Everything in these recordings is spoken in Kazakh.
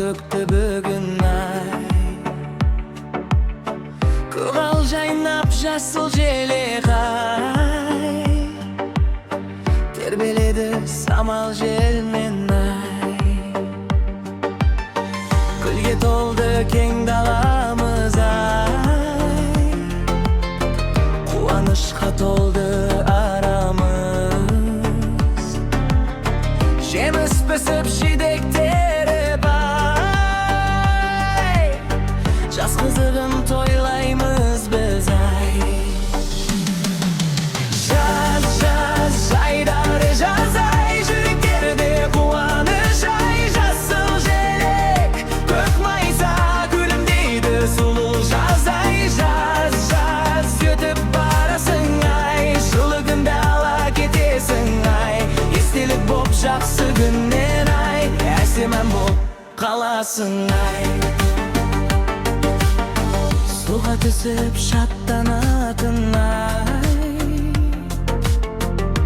töktü bugün ay. Kıval jaynap jasıl jelek ay. Terbeledi samal jelmen ay. Gülge toldu keng dalamız ay. Kuvanışqa toldu aramız. Jemiz pісіп жидек теріп ay. Жас қызығын тойлаймыз біз ay. Жаз, жаз, жайдары жаз ay. Жүректерде қуаныш ay. Жасыл желек, көк майса күлімдейді сұлу жаз ay. Жаз, жаз, өтіп барасың ay. Жылы күнді ала кетесің ay. Естелік боп жақсы күннен ay. Әсемін боп қаласың ay. Суға түсіп шаттанатын ay.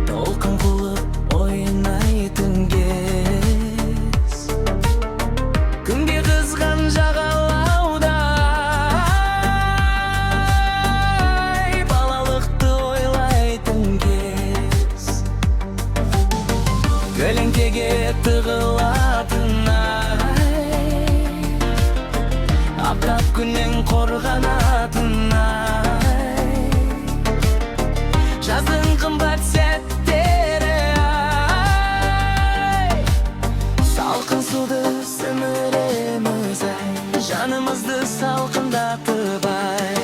Толқын қылып ойнайтын кез. Күнге қызған жағалауда ay. Балалықты ойлайтын кез. Көлеңкеге тығылатын ay. Аптап күннен қорғанатын ay. Жаздың қымбат сәттері ay. Салқын суды сіміреміз ay. Жанымызды салқындатып ay.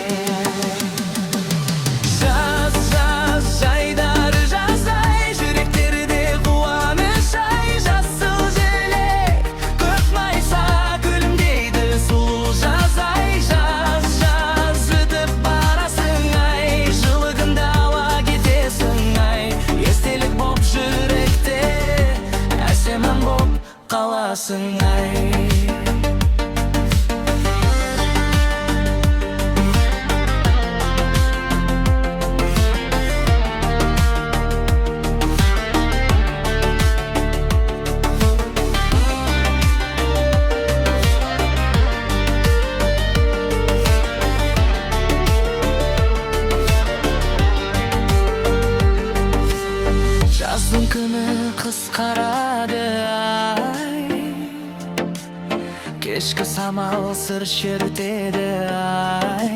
Жаз, жаз, жайдары жаз ay. Жүректерде қуаныш ay. Жасыл желек, көк майса күлімдейді сұлу жаз ay. Жаз, жаз, өтіп барасың ay. Жылы күнді ала кетесің ay. Естелік боп жүректе, әсемін боп қаласың ay. Жаздың күні қысқарады ay. Кешкі самал сыр шертеді ay.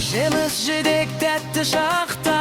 Жеміс жидек тәтті шақта